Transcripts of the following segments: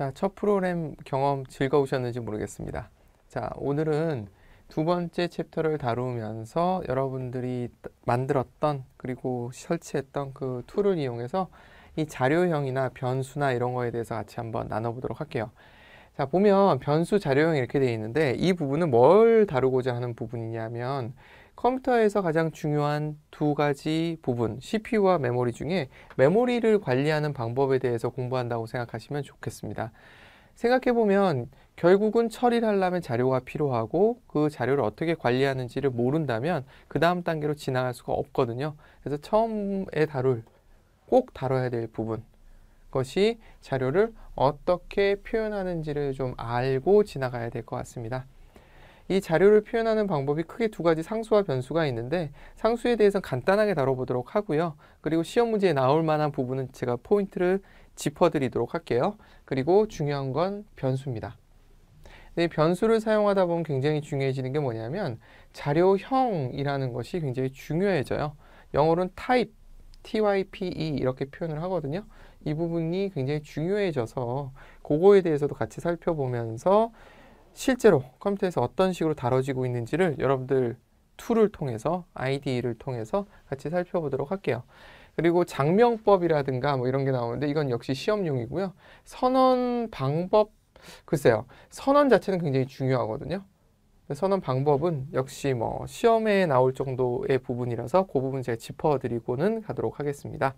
자, 첫 프로그램 경험 즐거우셨는지 모르겠습니다. 자, 오늘은 두 번째 챕터를 다루면서 여러분들이 만들었던 그리고 설치했던 그 툴을 이용해서 이 자료형이나 변수나 이런 거에 대해서 같이 한번 나눠보도록 할게요. 자, 보면 변수 자료형이 이렇게 되어 있는데 이 부분은 뭘 다루고자 하는 부분이냐면 컴퓨터에서 가장 중요한 두 가지 부분, CPU와 메모리 중에 메모리를 관리하는 방법에 대해서 공부한다고 생각하시면 좋겠습니다. 생각해보면 결국은 처리를 하려면 자료가 필요하고 그 자료를 어떻게 관리하는지를 모른다면 그 다음 단계로 지나갈 수가 없거든요. 그래서 처음에 꼭 다뤄야 될 부분, 것이 자료를 어떻게 표현하는지를 좀 알고 지나가야 될 것 같습니다. 이 자료를 표현하는 방법이 크게 두 가지 상수와 변수가 있는데 상수에 대해서는 간단하게 다뤄보도록 하고요. 그리고 시험 문제에 나올 만한 부분은 제가 포인트를 짚어드리도록 할게요. 그리고 중요한 건 변수입니다. 네, 변수를 사용하다 보면 굉장히 중요해지는 게 뭐냐면 자료형이라는 것이 굉장히 중요해져요. 영어로는 type, type 이렇게 표현을 하거든요. 이 부분이 굉장히 중요해져서 그거에 대해서도 같이 살펴보면서 실제로 컴퓨터에서 어떤 식으로 다뤄지고 있는지를 여러분들 툴을 통해서 IDE를 통해서 같이 살펴보도록 할게요. 그리고 장명법이라든가 뭐 이런 게 나오는데 이건 역시 시험용이고요. 선언 방법, 글쎄요. 선언 자체는 굉장히 중요하거든요. 선언 방법은 역시 뭐 시험에 나올 정도의 부분이라서 그 부분 제가 짚어드리고는 가도록 하겠습니다.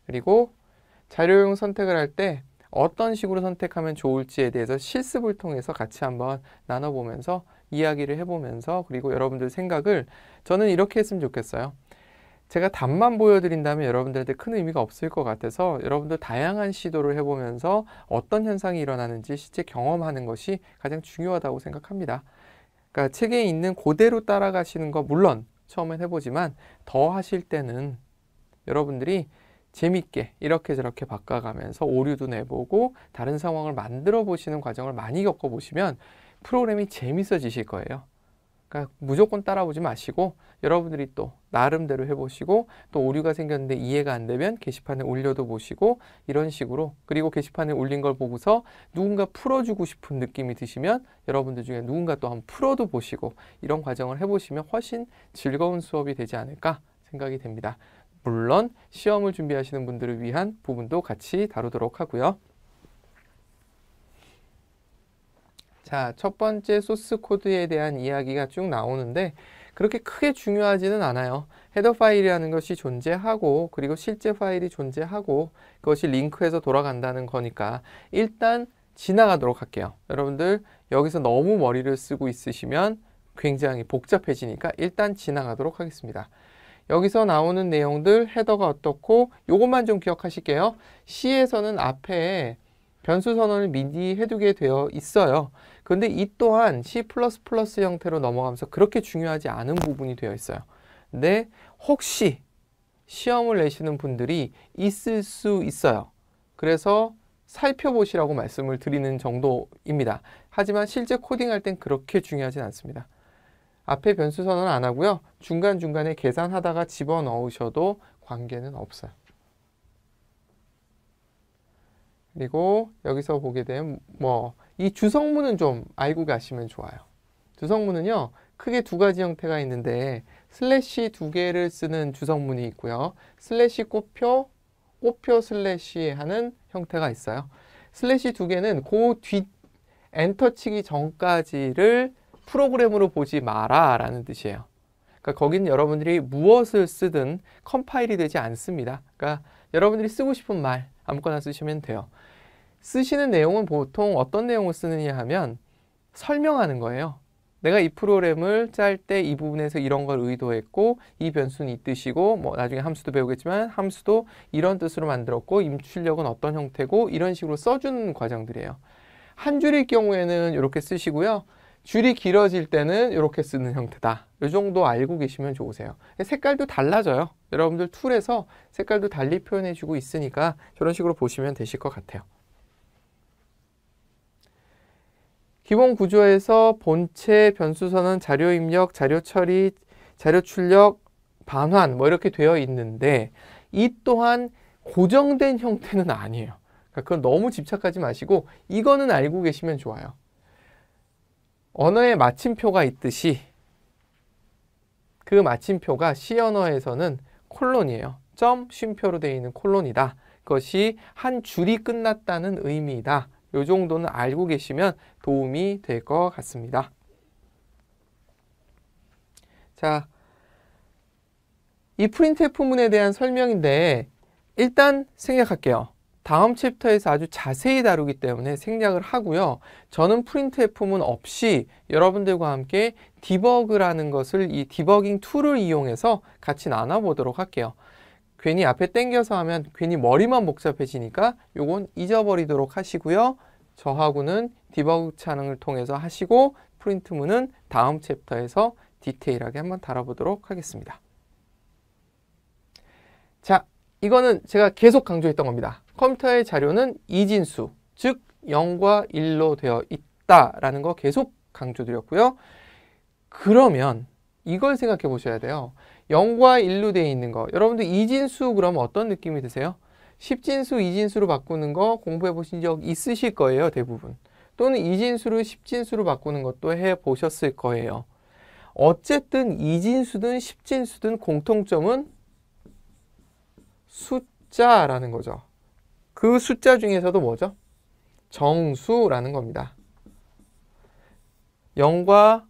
그리고 자료용 선택을 할 때 어떤 식으로 선택하면 좋을지에 대해서 실습을 통해서 같이 한번 나눠보면서 이야기를 해보면서 그리고 여러분들 생각을 저는 이렇게 했으면 좋겠어요. 제가 답만 보여드린다면 여러분들한테 큰 의미가 없을 것 같아서 여러분들 다양한 시도를 해보면서 어떤 현상이 일어나는지 실제 경험하는 것이 가장 중요하다고 생각합니다. 그러니까 책에 있는 그대로 따라가시는 거 물론 처음엔 해보지만 더 하실 때는 여러분들이 재밌게 이렇게 저렇게 바꿔가면서 오류도 내보고 다른 상황을 만들어 보시는 과정을 많이 겪어보시면 프로그램이 재밌어지실 거예요. 그러니까 무조건 따라오지 마시고 여러분들이 또 나름대로 해보시고 또 오류가 생겼는데 이해가 안 되면 게시판에 올려도 보시고 이런 식으로 그리고 게시판에 올린 걸 보고서 누군가 풀어주고 싶은 느낌이 드시면 여러분들 중에 누군가 또 한번 풀어도 보시고 이런 과정을 해보시면 훨씬 즐거운 수업이 되지 않을까 생각이 됩니다. 물론 시험을 준비하시는 분들을 위한 부분도 같이 다루도록 하고요. 자, 첫 번째 소스 코드에 대한 이야기가 쭉 나오는데 그렇게 크게 중요하지는 않아요. 헤더 파일이라는 것이 존재하고 그리고 실제 파일이 존재하고 그것이 링크해서 돌아간다는 거니까 일단 지나가도록 할게요. 여러분들 여기서 너무 머리를 쓰고 있으시면 굉장히 복잡해지니까 일단 지나가도록 하겠습니다. 여기서 나오는 내용들 헤더가 어떻고 요것만 좀 기억하실게요. C에서는 앞에 변수 선언을 미리 해두게 되어 있어요. 그런데 이 또한 C++ 형태로 넘어가면서 그렇게 중요하지 않은 부분이 되어 있어요. 근데 혹시 시험을 내시는 분들이 있을 수 있어요. 그래서 살펴보시라고 말씀을 드리는 정도입니다. 하지만 실제 코딩할 땐 그렇게 중요하진 않습니다. 앞에 변수 선언 안 하고요. 중간중간에 계산하다가 집어넣으셔도 관계는 없어요. 그리고 여기서 보게 되면 이 주성문은 좀 알고 가시면 좋아요. 주성문은요. 크게 두 가지 형태가 있는데 슬래시 두 개를 쓰는 주성문이 있고요. 슬래시 꼬표 슬래시 하는 형태가 있어요. 슬래시 두 개는 그 뒤 엔터 치기 전까지를 프로그램으로 보지 마라 라는 뜻이에요. 그러니까 거기는 여러분들이 무엇을 쓰든 컴파일이 되지 않습니다. 그러니까 여러분들이 쓰고 싶은 말 아무거나 쓰시면 돼요. 쓰시는 내용은 보통 어떤 내용을 쓰느냐 하면 설명하는 거예요. 내가 이 프로그램을 짤 때 이 부분에서 이런 걸 의도했고 이 변수는 이 뜻이고 나중에 함수도 배우겠지만 함수도 이런 뜻으로 만들었고 입출력은 어떤 형태고 이런 식으로 써주는 과정들이에요. 한 줄일 경우에는 이렇게 쓰시고요. 줄이 길어질 때는 이렇게 쓰는 형태다. 이 정도 알고 계시면 좋으세요. 색깔도 달라져요. 여러분들 툴에서 색깔도 달리 표현해주고 있으니까 저런 식으로 보시면 되실 것 같아요. 기본 구조에서 본체, 변수 선언, 자료 입력, 자료 처리, 자료 출력, 반환 이렇게 되어 있는데 이 또한 고정된 형태는 아니에요. 그건 너무 집착하지 마시고 이거는 알고 계시면 좋아요. 언어에 마침표가 있듯이 그 마침표가 C 언어에서는 콜론이에요. 점, 쉼표로 되어 있는 콜론이다. 그것이 한 줄이 끝났다는 의미이다. 이 정도는 알고 계시면 도움이 될 것 같습니다. 자, 이 프린트F문에 대한 설명인데 일단 생략할게요. 다음 챕터에서 아주 자세히 다루기 때문에 생략을 하고요. 저는 프린트F문 없이 여러분들과 함께 디버그라는 것을 이 디버깅 툴을 이용해서 같이 나눠보도록 할게요. 괜히 앞에 당겨서 하면 괜히 머리만 복잡해지니까 요건 잊어버리도록 하시고요. 저하고는 디버그 찬을 통해서 하시고 프린트문은 다음 챕터에서 디테일하게 한번 다뤄보도록 하겠습니다. 자, 이거는 제가 계속 강조했던 겁니다. 컴퓨터의 자료는 이진수, 즉 0과 1로 되어 있다라는 거 계속 강조드렸고요. 그러면 이걸 생각해 보셔야 돼요. 0과 1로 되어 있는 거. 여러분들 이진수 그러면 어떤 느낌이 드세요? 10진수, 2진수로 바꾸는 거 공부해 보신 적 있으실 거예요, 대부분. 또는 이진수를 10진수로 바꾸는 것도 해 보셨을 거예요. 어쨌든 이진수든 10진수든 공통점은 숫자라는 거죠. 그 숫자 중에서도 뭐죠? 정수라는 겁니다. 0과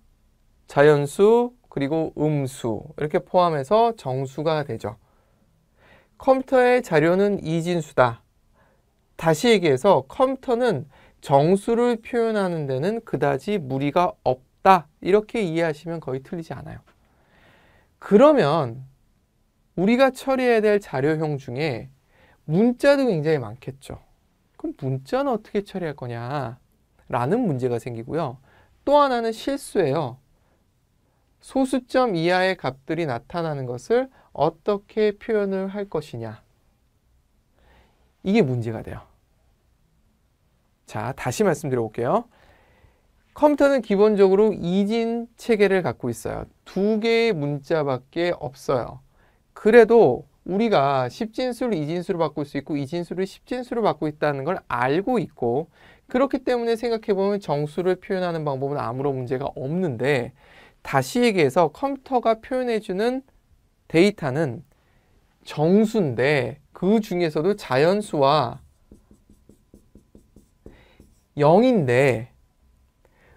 자연수 그리고 음수 이렇게 포함해서 정수가 되죠. 컴퓨터의 자료는 이진수다. 다시 얘기해서 컴퓨터는 정수를 표현하는 데는 그다지 무리가 없다. 이렇게 이해하시면 거의 틀리지 않아요. 그러면 우리가 처리해야 될 자료형 중에 문자도 굉장히 많겠죠. 그럼 문자는 어떻게 처리할 거냐 라는 문제가 생기고요. 또 하나는 실수예요. 소수점 이하의 값들이 나타나는 것을 어떻게 표현을 할 것이냐. 이게 문제가 돼요. 자, 다시 말씀드려 볼게요. 컴퓨터는 기본적으로 이진 체계를 갖고 있어요. 두 개의 문자밖에 없어요. 그래도 우리가 10진수를 이진수로 바꿀 수 있고 이진수를 10진수로 바꾸고 있다는 걸 알고 있고 그렇기 때문에 생각해보면 정수를 표현하는 방법은 아무런 문제가 없는데 다시 얘기해서 컴퓨터가 표현해주는 데이터는 정수인데 그 중에서도 자연수와 0인데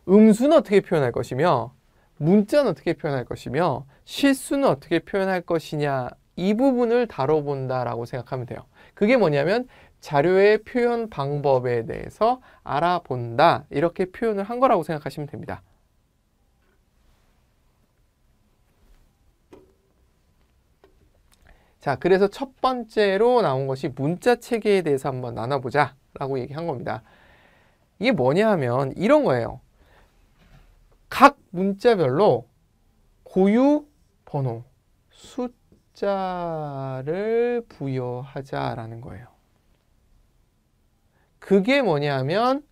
음수는 어떻게 표현할 것이며 문자는 어떻게 표현할 것이며 실수는 어떻게 표현할 것이냐 이 부분을 다뤄본다라고 생각하면 돼요. 그게 뭐냐면 자료의 표현 방법에 대해서 알아본다 이렇게 표현을 한 거라고 생각하시면 됩니다. 자, 그래서 첫 번째로 나온 것이 문자 체계에 대해서 한번 나눠보자 라고 얘기한 겁니다. 이게 뭐냐 하면 이런 거예요. 각 문자별로 고유 번호, 숫자를 부여하자라는 거예요. 그게 뭐냐 하면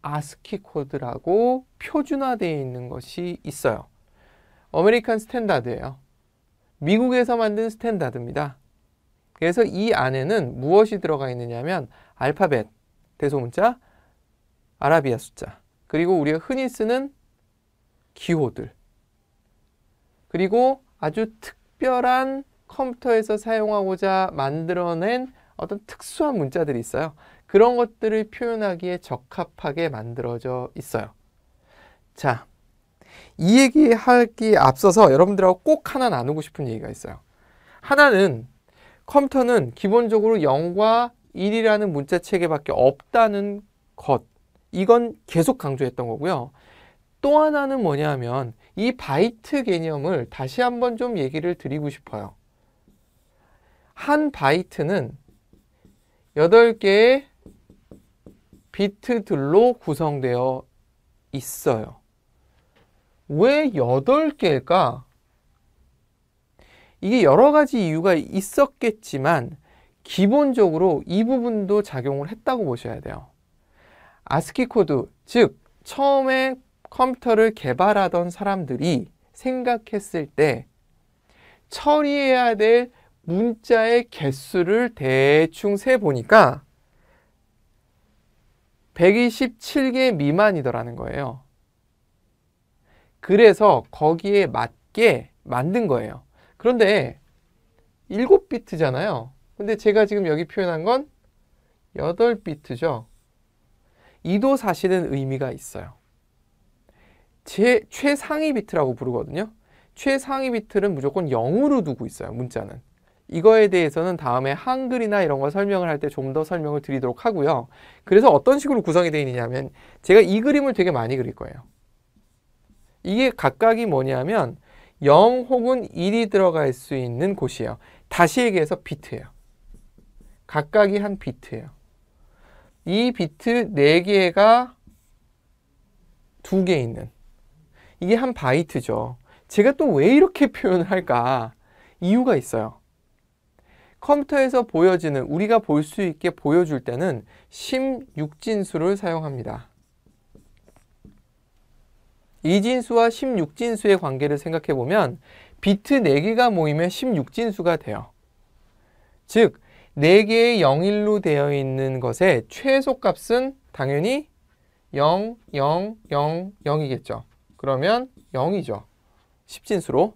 아스키 코드라고 표준화되어 있는 것이 있어요. 아메리칸 스탠다드예요. 미국에서 만든 스탠다드입니다. 그래서 이 안에는 무엇이 들어가 있느냐 하면 알파벳, 대소문자, 아라비아 숫자, 그리고 우리가 흔히 쓰는 기호들, 그리고 아주 특별한 컴퓨터에서 사용하고자 만들어낸 어떤 특수한 문자들이 있어요. 그런 것들을 표현하기에 적합하게 만들어져 있어요. 자, 이 얘기하기에 앞서서 여러분들하고 꼭 하나 나누고 싶은 얘기가 있어요. 하나는 컴퓨터는 기본적으로 0과 1이라는 문자 체계밖에 없다는 것. 이건 계속 강조했던 거고요. 또 하나는 뭐냐 하면 이 바이트 개념을 다시 한번 좀 얘기를 드리고 싶어요. 한 바이트는 8개의 비트들로 구성되어 있어요. 왜 8개일까? 이게 여러 가지 이유가 있었겠지만 기본적으로 이 부분도 작용을 했다고 보셔야 돼요. 아스키 코드, 즉 처음에 컴퓨터를 개발하던 사람들이 생각했을 때 처리해야 될 문자의 개수를 대충 세보니까 127개 미만이더라는 거예요. 그래서 거기에 맞게 만든 거예요. 그런데 7비트잖아요. 근데 제가 지금 여기 표현한 건 8비트죠. 이도 사실은 의미가 있어요. 최상위 비트라고 부르거든요. 최상위 비트는 무조건 0으로 두고 있어요. 문자는. 이거에 대해서는 다음에 한글이나 이런 거 설명을 할 때 좀 더 설명을 드리도록 하고요. 그래서 어떤 식으로 구성이 되어 있느냐면 제가 이 그림을 되게 많이 그릴 거예요. 이게 각각이 뭐냐면 0 혹은 1이 들어갈 수 있는 곳이에요. 다시 얘기해서 비트예요. 각각이 한 비트예요. 이 비트 4개가 2개 있는 이게 한 바이트죠. 제가 또 왜 이렇게 표현을 할까? 이유가 있어요. 컴퓨터에서 보여지는 우리가 볼 수 있게 보여줄 때는 16진수를 사용합니다. 이진수와 16진수의 관계를 생각해 보면 비트 4개가 모이면 16진수가 돼요. 즉 4개의 0일로 되어 있는 것의 최소값은 당연히 0, 0, 0, 0이겠죠. 그러면 0이죠. 10진수로.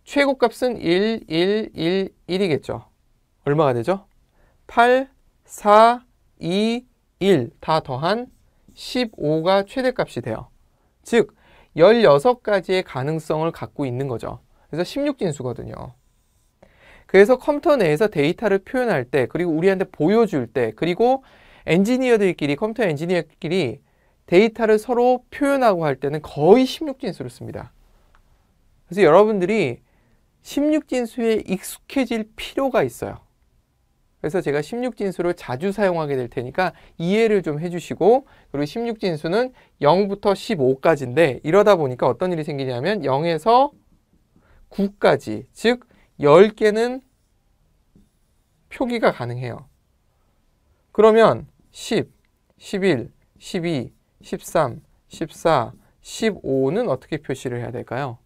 최고값은 1, 1, 1, 1이겠죠. 얼마가 되죠? 8, 4, 2, 1 다 더한 15가 최대값이 돼요. 즉 16가지의 가능성을 갖고 있는 거죠. 그래서 16진수거든요. 그래서 컴퓨터 내에서 데이터를 표현할 때, 그리고 우리한테 보여줄 때, 그리고 엔지니어들끼리, 컴퓨터 엔지니어끼리 데이터를 서로 표현하고 할 때는 거의 16진수를 씁니다. 그래서 여러분들이 16진수에 익숙해질 필요가 있어요. 그래서 제가 16진수를 자주 사용하게 될 테니까 이해를 좀 해주시고, 그리고 16진수는 0부터 15까지인데 이러다 보니까 어떤 일이 생기냐면 0에서 9까지, 즉 10개는 표기가 가능해요. 그러면 10, 11, 12, 13, 14, 15는 어떻게 표시를 해야 될까요?